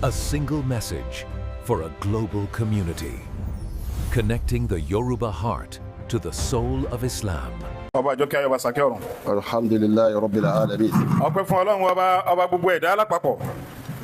A single message for a global community, connecting the Yoruba heart to the soul of Islam. Ọba àjọkẹ́ ayọ̀bá sàkẹ́ ọ̀run. Alhamdulillahi rabbil alamin. Ọpẹ́ fún Ọlọ́run ọba gbogbo ẹ̀dá lápapọ̀.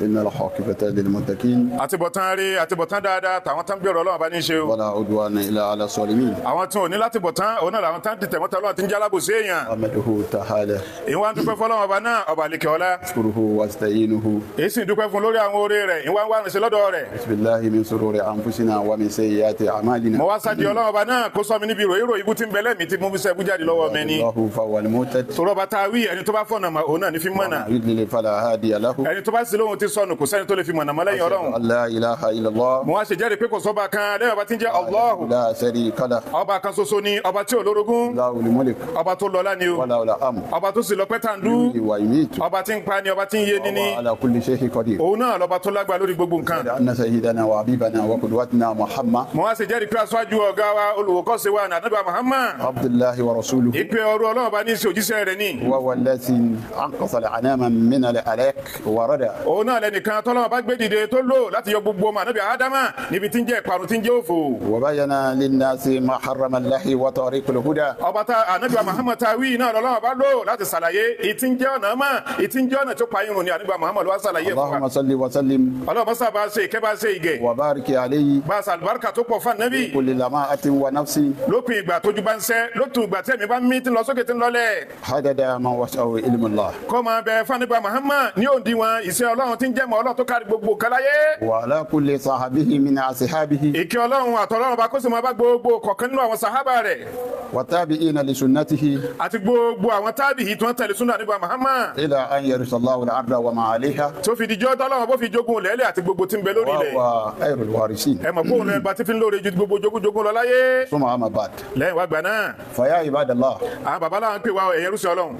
Innal aqibata lil muttaqin. Àtibọ̀tán rí àtibọ̀tán dáadáa tàwọn tán gbèrò Ọlọ́run bá ní ṣe o. Wala udwana illa ala zalimin. Àwọn tí ò ní láti bọ̀tán òun náà làwọn tán dìtẹ̀ mọ́ta Ọlọ́run tí ń jálábò sí èèyàn. Amaduhu ta'ala. Ìwà ń dúpẹ́ fún Ọlọ́run ọba náà ọba àlekè ọlá. Ashkuruhu wasta'inuhu. Èyí sì ń dúpẹ́ fún lórí àwọn oore rẹ̀ ìwà ń wá rìnṣẹ́ lọ́dọ̀ rẹ̀. Bismillahi min sururi anfusina wa min sayyiati a'malina. Mo wá sáàdì Ọlọ́run ọba náà kó sọ mi níbi ìròyìn ibú tí ń bẹ̀lẹ̀ mi tí mo fi ṣẹ́gun jáde lọ́wọ́ mi ni. Allahu fawwal mu'tad. Tòrọ̀ bá ta wí ẹni tó bá fọ̀nà mọ́ òun náà ní fi mọ̀nà. Yudlil fala hadiya lahu. Ẹni tó bá sì lóhun ti sọnù kò sẹ́ni tó lè fi mọ̀nà mọ́ lẹ́yìn Ọlọ́run. La ilaha illallah. Mo wá ṣe jẹ́rìí pé kò sọ́ba kan lẹ́yìn ọba tí ń jẹ́ Allahu. La sharika lahu. Ọba kan ṣoṣo ni ọba tí ò lórogún. Lahul mulk. Ọba tó lọ́lá ni o. Wa lahul amr. Ọba tó sì lọ pẹ́ tàǹdú. Wa yumitu. Ọba tí ń pa ni ọba tí ń yé ni ni. Wa ala kulli shay'in qadir. Òun náà lọ́ba tó lágbára lórí gbogbo nǹkan. Anna sayyidana wa habibana wa qudwatina Muhammad. Mo wá ṣe jẹ́rìí pé aṣáájú ọ̀gá wa olùwòkọ́ṣe wa Ànábì Muhammad. Abdullahi wa rasuluhu. Ìpè ọ̀rọ̀ Ọlọ́run bá ní sí òjíṣẹ́ rẹ̀ ni. وهو الذي أنقذ الأنام من الهلاك ورد. Òun náà lẹ́nìkan tọ́lọ́run bá gbé dìde tó lò láti yọ gbogbo ọmọ Ànábì Ádámà níbi tí ń jẹ́ ìparun tí ń jẹ́ òfò. وبين للناس ما حرم الله وطريق الهدى. Ọba tá Ànábì Muhammad tá wí náà lọ́lọ́run bá lò láti ṣàlàyé ìtí ń jẹ́ ọ̀nà mọ́ ìtí ń jẹ́ ọ̀nà tó pa irun ni Ànábì Muhammad ló wá ṣàlàyé fún wa. اللهم صل وسلم Ọlọ́run bá sábà ṣe ìkẹ́ bá ṣe ìgẹ̀. وبارك عليه Bá a ṣàlùbáríkà tó pọ̀ fún Ànábì. كل لماءة ونفس Lópin ìgbà tójú bá ń ṣẹ́ lótú ìgbà tí ẹ̀mí bá ń mí tí ń lọ sókè tí ń lọlẹ̀. حدد ما وسعه علم الله. Kọ́ máa bẹ fún Ànábì Muhammad ní òdiwọ̀n ìṣẹ́ Ọlọ́run tí ń jẹ́ mọ́ Ọlọ́run tó kárí gbogbo kaláyé. وعلى كل صاحبه من أصحابه Ìkẹ́ Ọlọ́run àtọ̀lọ́run bá kó sì máa bá gbogbo kọ̀ọ̀kan nínú àwọn sàhábà rẹ̀. وتابعين لسنته Àti gbogbo àwọn tábìhì tí wọ́n tẹ̀lé súnà Ànábì Muhammad. إلى أن يرث الله الأرض وما عليها. Tó fi dijọ́ tọ́lọ́run bó fi jogún lẹ́lẹ̀ àti gbogbo tí ń bẹ lórí ilẹ̀. وهو خير الوارثين. Ẹ mọ̀ pé òun lẹ́gbàá tí fi ń lóore ju gbogbo jogún lọ láyé. ثم أما بعد. Lẹ́yìn wá gbà náà, فيا عباد الله. àwọn bàbá láwọn pè wá ẹ̀yẹ rúṣẹ́ Ọlọ́run.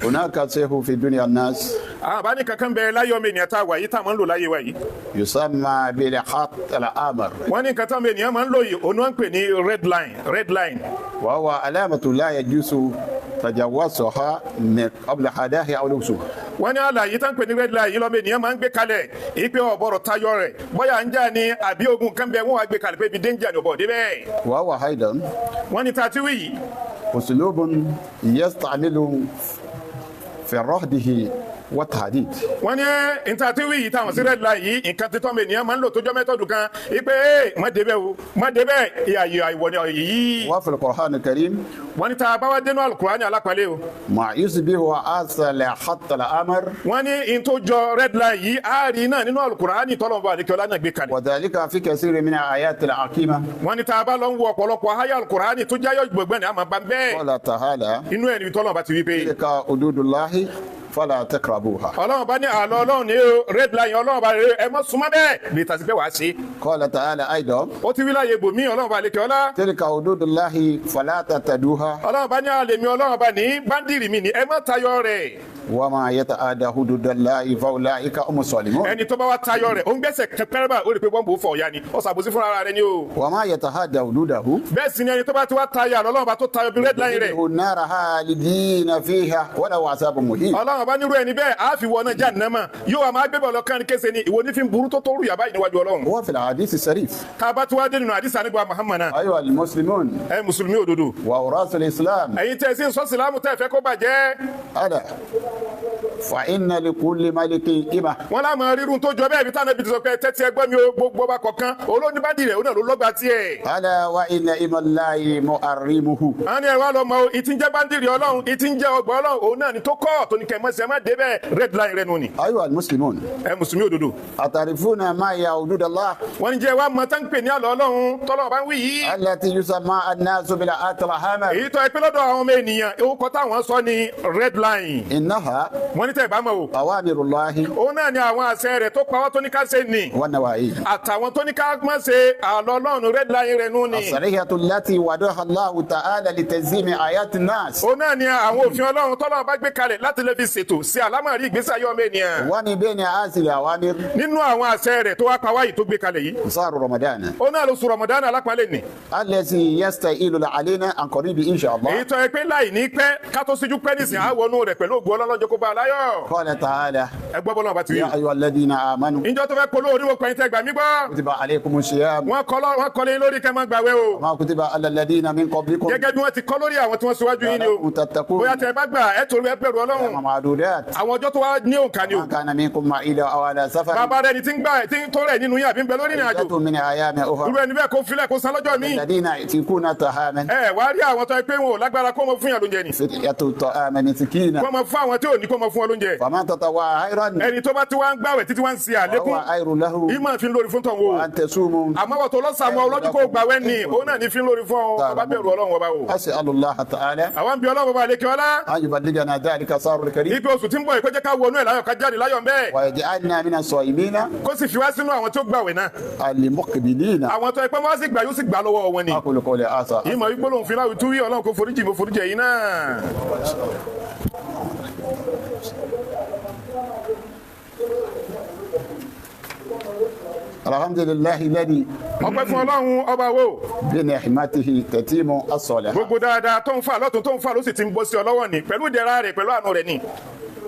هناك سيف في دنيا الناس Àwọn bàbá ní kankan bẹ láyé ọmọ ènìyàn tá a wà yìí tá a máa ń lò láyé wa yìí. يسمى بالخط الأحمر. Wọ́n ní nǹkan táwọn ènìyàn máa ń lò yìí òun wọ́n ń pè ní red line. وهو علامة لا يجوز تجاوزها من قبل حداها أو لبسها. Wọ́n ní àlàyé tá ń pè ní red line yìí lọ́mọ ènìyàn máa ń gbé kalẹ̀ ìpè ọ̀bọ̀rọ̀ tayọ rẹ̀ bóyá ń jà ní àbí ogun kan bẹ wọ́n wá gbé kalẹ̀ pé ibi danger ni ọ̀bọ̀ débẹ̀. وهو أيضا Wọ́n ní tàtí wí yìí أسلوب يستعمل في رهده والتهديد. wọ́n ní ìtàtí wí yìí táwọn sí red line yìí nǹkan tí tọ́mọ ènìyàn máa ń lò tó jọ mẹ́tọ̀dù kan ìpè má débẹ̀ o má débẹ̀ ìyà ìwọ ni yìí. وفي القرآن الكريم Wọ́n ní tá a bá wá dénú Al-Qur'ani alápàlẹ́ o. ما يشبه أصل خط الأحمر Wọ́n ní in tó jọ red line yìí á rí náà nínú Al-Qur'ani tọ́lọ́mọba àdékẹ́ọ́lá náà gbé kalẹ̀. وذلك في كثير من الآيات الحكيمة. Wọ́n ní tá a bá lọ ń wo ọ̀pọ̀lọpọ̀ àyá Al-Qur'ani tó jáyọ̀ gbọ̀ngbọ̀n ní àmọ́ bá ń bẹ́ẹ̀. قال تعالى Inú ẹ̀ ní tọ́lọ́mọba ti wí pé تلك حدود الله فلا تقربوها. Ọlọ́run bá ní àlọ́ Ọlọ́run ní o red line Ọlọ́run bá rẹ ẹ mọ́ súnmọ́ bẹ́ẹ̀ bí tàbí pé wàá ṣe. قال تعالى أيضا Ó ti wí láyé ibòmí Ọlọ́run bá lè kẹ́ ọlá. تلك حدود الله فلا تعتدوها. Ọlọ́run bá ní àlèmí Ọlọ́run bá ní báńdìrì mi ní ẹ má tayọ rẹ̀. وما يتعدى حدود الله فأولئك هم الظالمون. Ẹni tó bá wá tayọ rẹ̀ ó ń gbẹ́sẹ̀ kẹpẹ́rẹ́bà ó rí pé bọ́ǹbù fọ̀ ya ni ó ṣàbòsí fúnra rẹ̀ ni o. وما يتعدى حدوده Bẹ́ẹ̀ sì ni ẹni tó bá ti wá tayọ àlọ́ Ọlọ́run bá tó tayọ bí red line rẹ̀. النار خالدين فيها ولو عذاب مهين. Ọlọ́run bá nírú ẹni bẹ́ẹ̀ á fi wọ náà Jahannama yóò wá máa gbé bọ̀ lọ́kàn kése ni ìwọ ní fi ń burú tó tó rú yàbá ìníwájú Ọlọ́run. وفي الحديث الشريف Tá a bá tí wá dé nínú àdìsá nígbà Muhammad náà. أيها المسلمون Ẹ Mùsùlùmí òdodo. وأوراس الإسلام Ẹ̀yin tẹ́ ẹ sí ń sọ sílámù tẹ́ ẹ fẹ́ kó bàjẹ́. ألا فإن لكل ملك إمة. Wọ́n láwọn rírun tó jọ bẹ́ẹ̀ bí táwọn ibi ti sọ pé tẹ́tí ẹgbẹ́ mi ó gbogbo ọba kọ̀ọ̀kan olóńgbàdì rẹ̀ ó náà ló lọ́gbà tiẹ̀. ألا وإن إمة الله محرمه. Àwọn ẹ̀rọ àlọ́mọ ìtí ń jẹ́ báńdìrì Ọlọ́run ìtí ń jẹ́ ọgbà Ọlọ́run òun náà ni tó kọ́ tó ní kẹ́ mọ́sẹ̀ má débẹ̀ red line rẹ̀ nù ni. أيها المسلمون Ẹ Mùsùlùmí òdodo. أتعرفون ما هي حدود الله Wọ́n ní jẹ́ wá mọ tán pè ní àlọ́ Ọlọ́run tọ́lọ́ bá ń wí yìí. التي يسمى الناس بالخط الأحمر. Èyí tó ẹ pé lọ́dọ̀ àwọn ọmọ ènìyàn orúkọ táwọn sọ ní red line. إنها Wọ́n ní tẹ́ ẹ bá mọ̀ o. أوامر الله Òun náà ni àwọn àṣẹ rẹ̀ tó pa wá tó ní ká ṣe nì. والنواهي Àtàwọn tó ní ká má ṣe àlọ́ Ọlọ́run red line rẹ̀ nù ni. الصريحة التي وضعها الله تعالى لتنظيم آيات الناس. Òun náà ni àwọn òfin Ọlọ́run tọ́lọ́run bá gbé kalẹ̀ láti lè fi ṣètò sí àlámọ̀rí ìgbésí ayé ọmọ ènìyàn. ومن بين هذه الأوامر Nínú àwọn àṣẹ rẹ̀ tó wá pa wáyìí tó gbé kalẹ̀ yìí. شهر رمضان Òun náà ló sùn Ramadan alápàlẹ̀ ni. الذي يستهيل علينا عن قريب إن شاء الله. Èyí tó ẹ pé láì ní pẹ́ ká tó síjú pẹ́ nísìnyí àwọn ọ̀nù rẹ̀ pẹ̀lú ògùn Ọlọ́run jẹ́ kó bá a láyọ̀. gbọ́. قال تعالى ẹ gbọ́ bọ́lá ọba ti wí. يا أيها الذين آمنوا ìjọ tó fẹ́ polówó oníwò pẹ̀yìn tẹ́ gbà mí gbọ́. كتب عليكم الصيام wọ́n kọ́ lé lórí kẹ́ máa gbàwé o. ما كتب على الذين من قبلكم gẹ́gẹ́ bí wọ́n ti kọ́ lórí àwọn tí wọ́n síwájú yín ni o. لعلكم تتقون bóyá tẹ́ bá gbà ẹ torí ẹ bẹ̀rù Ọlọ́run. معدودات àwọn ọjọ́ tó wá ní òǹkà ni o. من كان منكم معيلا أو على سفر bàbá rẹ ni tí ń gbà tí ń tó rẹ̀ nínú yín àbí ń bẹ lórí ìrìn àjò. عدة من أيام irú أخرى ẹni bẹ́ẹ̀ kó filẹ̀ kó san lọ́jọ́ míì. الذين يأتيكون طعاما ẹ wá rí àwọn tó yẹ pé wọn ò lágbára kó mọ fún yàn lóúnjẹ ni. فتية طعاما مسكينا kó mọ fún àwọn tí ò ní kó mọ fún ọ lóúnjẹ. فمن تطوع خيرا ẹni tó bá ti wá ń gbàwẹ̀ títí wá ń ṣe àlékún فهو خير له ìmọ̀ fi ń lórí fún tọ̀hún o. وأن تصوموا àmọ́ wọ́n tó lọ́sàmọ́ ọlọ́dún kó gbàwẹ̀ ni òun náà ní fi ń lórí fún ọ ọba bẹ̀rù Ọlọ́run ọba o. أسأل الله تعالى àwọn bí Ọlọ́run ọba àlékè ọlá. أن يبلغنا ذلك صار الكريم ibi oṣù tí ń bọ̀ yìí kó jẹ́ ká wọnú ẹ̀ láyọ̀ ká jáde láyọ̀ mbẹ́. ويجعلنا من الصائمين kó sì fi wá sínú àwọn tó gbàwẹ̀ náà. المقبلين àwọn tó ẹ pé wọ́n sì gbà yóò sì gbà lọ́wọ́ wọn ni. أقول قولي هذا ìmọ̀ wípé lóun fi láwùjọ túwí Ọlọ́run kó foríjì mo foríjì ẹ̀yin náà. الحمد لله الذي ọpẹ́ fún Ọlọ́run ọba wo. بنعمته تتم الصالحات gbogbo dáadáa tó ń fà lọ́tún tó ń fà ló sì ti ń bọ́ sí ọ lọ́wọ́ ni pẹ̀lú ìdẹ̀ra rẹ̀ pẹ̀lú àánú rẹ̀ ni.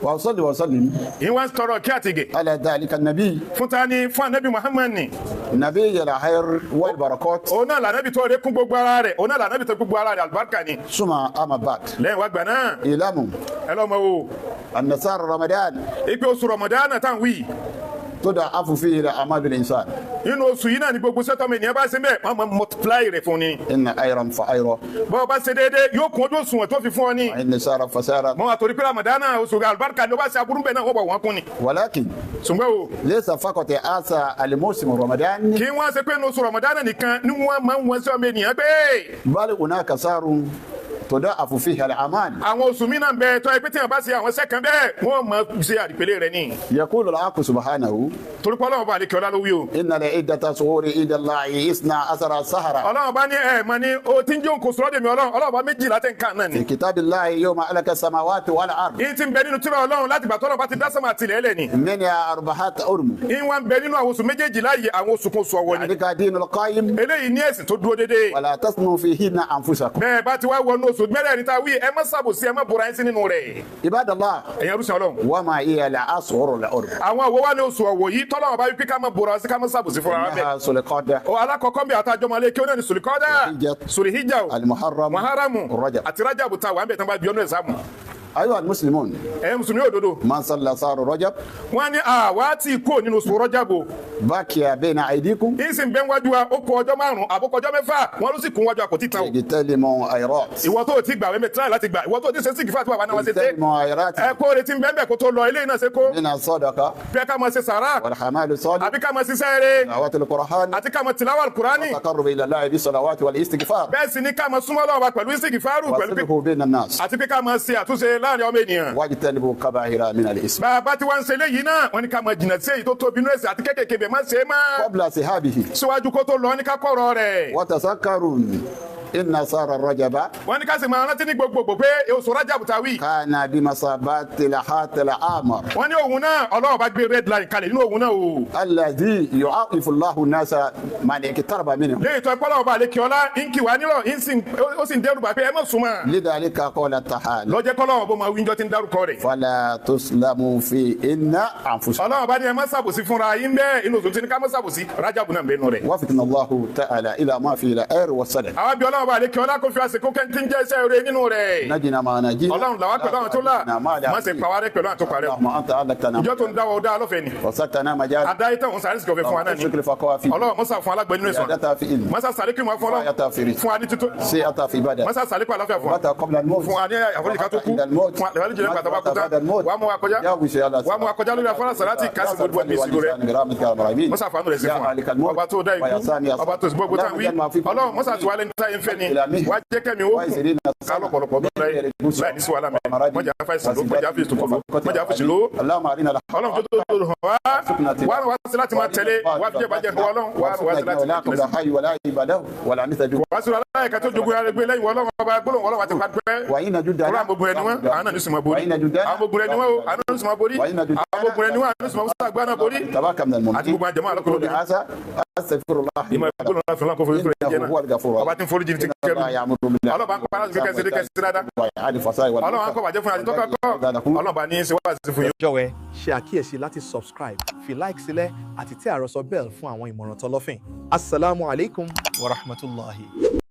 وصلي وسلم ìwọ́n tọrọ kí àtìgè. على ذلك النبي fún ta ni fún anabi Muhammad ni. نبي الخير والبركات òun náà lànàbì tó rẹ kún gbogbo ara rẹ̀ òun náà lànàbì tó gbogbo ara rẹ̀ àlùbáríkà ni. ثم أما بعد lẹ́yìn wá gbà náà اعلموا ẹ lọ́mọ wo. أن شهر رمضان ipe oṣù Ramadan tá à ń wí. تضاعف فيه أعمال الإنسان nínú oṣù yìí náà ni gbogbo sẹ́tọ́mù ènìyàn bá ṣe bẹ́ẹ̀ wọ́n máa multiply rẹ̀ fún ni. إن أيرا فأيرا bọ́ọ̀ bá ṣe déédéé yóò kún ojú òṣùwọ̀n tó fi fún ọ ni. وإن سارا فسارا mọ́ àtòrí pé Ramadan oṣù àlùbáríkà ló bá ṣe aburú bẹ́ẹ̀ náà wọ́n bọ̀ wọ́n kún ni. ولكن ṣùgbọ́n o ليس فقط آسى الموسم الرمضاني kí wọ́n ṣe pé ní oṣù Ramadan nìkan ni wọ́n máa ń wọ́n sí ọmọ ènìyàn pé. بل هناك سار تضاعف فيها الأعمال àwọn oṣù mí náà ń bẹ tó ẹ pé tí wọn bá ṣe àwọn sẹ́kàn bẹ́ẹ̀ wọ́n máa ṣe àdìpẹ́lẹ́ rẹ̀ ni. يقول الحق سبحانه torí pé Ọlọ́run bá lè kí ọlá ló wí o. إن لعدة شهور عند الله 12 شهرا Ọlọ́run bá ní ẹ̀ mọ́ ni o ti ń jẹ́ òǹkó sọ́dọ̀ mi Ọlọ́run bá méjìlá tẹ̀ ń kàn náà في ni. كتاب الله يوم خلق السماوات والأرض yín ti ń bẹ nínú tírà Ọlọ́run láti gbà tọ́lọ́ bá ti dá sọ́mà àtìlẹ́ lẹ̀ ni. منها 4 أرم yín wá ń bẹ nínú àwọn oṣù méjèèjì láàyè àwọn oṣù kan oṣù ọwọ́ ni. ذلك دين القائم eléyìí ní ẹ̀sìn tó dúró déédéé. ولا تصنوا فيهن أنفسكم bẹ́ẹ̀ bá ti wá wọnú oṣù mẹ́rẹ̀ẹ̀rin tá a wí ẹ má ṣàbòsí ẹ má bora ẹ sí nínú rẹ̀. عباد الله ẹ̀yin arúgbó Ọlọ́run. وما هي الأشهر الأرم àwọn àwọ̀ wa ní oṣù ọ̀wọ̀ yìí tọ́lọ́wọ́ bá wí pé ká má bora sí ká má ṣàbòsí fúnra wa bẹ́ẹ̀. إنها ذو القعدة o alakọkọ bi àtàjọmọlé kí o náà ní sulikọdà sulihijja o المحرم muharamu الرجب àti rajabu ta wà ń bẹ tán bá bí ọdún ẹsàmù. أيها المسلمون ẹ mùsùlùmí òdodo من صلى صار رجب wọn ní àwa tí kò nínú oṣù rọjàbò بقي بين أيديكم ìsìn bẹ́ẹ̀ wájú wa ó kọ ọjọ́ márùn-ún àbókọ ọjọ́ mẹ́fà wọn ló sì kún wájú àkótí tán o. اجتنبوا أيرات ìwọ tó ti gbà wẹ́mẹ̀ tíráì láti gbà ìwọ tó ti ṣe sí kìfà tí wàá náà wá ṣe tẹ́ اجتنبوا أيرات ẹ kó retí bẹ́ẹ̀ bẹ́ẹ̀ kó tó lọ eléyìí náà ṣe kó من الصدقة bẹ́ẹ̀ ká máa ṣe sàrà والحمال الصالح àbí ká máa ṣiṣẹ́ rẹ̀ دعوة القرآن àti ká máa tìláwà kúránì والتقرب إلى الله بالصلوات والاستغفار bẹ́ẹ̀ sì ni ká máa súnmọ́ Ọlọ́run wa pẹ̀lú ìsìnkìfàrù pẹ̀lú pé واصلحوا بين الناس àti pé ká máa ṣe àtúnṣe láàrin ọmọ ènìyàn. واجتنبوا كبائر من الإثم bàbá tí wọ́n ń ṣe léyìí náà wọ́n ní ká máa jìnnà sí èyí tó tóbi nínú ẹ̀ṣẹ̀ àti kékèké bẹ́ẹ̀ má ṣe é má. قبل سحابه síwájú kó tó lọ ní ká kọ̀rọ̀ rẹ̀. وتذكروا إن صار الرجب wọ́n ní ká sì máa rántí ní gbogbogbò pé oṣù Rájàbù tá wí. كان بمثابة الحات الأعمر wọ́n ní òun náà Ọlọ́run bá gbé red line kalẹ̀ nínú òun náà o. الذي يعاقب الله الناس من اقترب منه léyìí tó ẹ pọ́lọ́ ọba àlekè ọlá ń kì wá nílọ̀ ó sì ń dẹ́rù bá pé ẹ má súnmọ́. لذلك قال تعالى lọ́jẹ́ kọ́lọ́wọ́ bó máa wíjọ́ ti ń dárúkọ rẹ̀. فلا تسلموا فيهن أنفسكم Ọlọ́run bá ní ẹ má ṣàbòsí fúnra yín bẹ́ẹ̀ inú oṣù tí ní ká má ṣàbòsí Rájàbù náà bẹ́ẹ̀ nù rẹ̀. وفقنا الله تعالى إلى ما فيه الخير والصلاح àwọn bí Ọlọ́run bá àlekè ọlá kó fi àsìkò kẹ́ntì ń jẹ́ iṣẹ́ rẹ̀ nínú rẹ̀. نجنا ما نجينا Ọlọ́run làwọn pẹ̀lú àwọn tó là má ṣe pàwárẹ́ pẹ̀lú àwọn tó parẹ́. اللهم أنت أهلكتنا ìjọ tó ń dáwọ́ ọdá alọ́fẹ́ ni. وسدتنا مجال adáyé tán òun sàrẹ́ sì kọ̀ọ̀fẹ́ fún wa náà ni. شكر فقوافي Ọlọ́run mọ́sà fún alágbẹ́ nínú ẹ̀sán. زيادة في علم mọ́sà sàlékún wa fún Ọlọ́run وآية في رزق fún wa ní títún. سيئة في بدن mọ́sà sàlékún àlàáfíà fún wa. متى قبل الموت fún wa ní àforíjì ká tó kú. عند الموت fún àlẹ́wálé jẹ́ nígbà tó bá kú متى tán. بعد الموت wàá mú wa kọjá. يا وشي الله wàá mú wa kọjá lórí afárá sàlátì kásì gbogbo ẹ̀mí ìsìnkú rẹ̀. برحمتك يا الراحمين mọ́sà fàánù rẹ̀ sí يا fún wa. مالك الموت ọba tó dá ويا ikú ثاني ọba tó sì gbogbo tá à ń wí. Ọlọ́run mọ́sà tí wàá lẹ́ni táyé ń fẹ́ ni. wàá jẹ́ kẹ́mi ó kù ká lọ́pọ̀lọpọ̀ bí láì ní sí wàhálà mẹ́. mọ́jà fàìsàn ló mọ́jà fèsì tó kọ̀ ló mọ́jà fèsì ló. اللهم أرنا Ọlọ́run tó tó hàn wá wá sí láti máa tẹ̀lé wá fi jẹ́ ìbàjẹ́ fún Ọlọ́run wá sí láti ولا قبل حي ولا عباده ولا مثل wá sí aláìka tó jogun ara gbé lẹ́yìn Ọlọ́run ọba gbólóhùn Ọlọ́run àti pàpẹ́. وإن جدنا Ọlọ́run gbogbo ẹni wọn àwọn náà ní sùnmọ́ borí àwọn gbogbo ẹni wọn àwọn náà ní sùnmọ́ borí àwọn gbogbo ẹni wọn àwọn ní sùnmọ́ sàgbà náà borí تبارك من àti المؤمنين gbogbo àjẹmọ́ àlọ́kọ̀ọ́ astaghfirullah ìmọ̀ ìgbóná náà fúnra kó forí tó ẹ̀jẹ̀ innahu huwal ghafurur náà ọba tí ń forí jìnnì tí kẹrù ọlọ́ba ń kọ́ aláṣẹ fún kẹsìrì kẹsìrì dáadáa ọlọ́ba ń kọ́ bàjẹ́ fún àjẹtọ́ kọ́kọ́ ọlọ́ba ní í ṣe wá sí fún yín. jọ̀wọ́ ṣe àkíyèsí láti subscribe fi like sílẹ̀ àti tẹ àròsọ bell fún àwọn ìmọ̀ràn tọlọ́fìn. Assalamu alaikum wa rahmatullahi.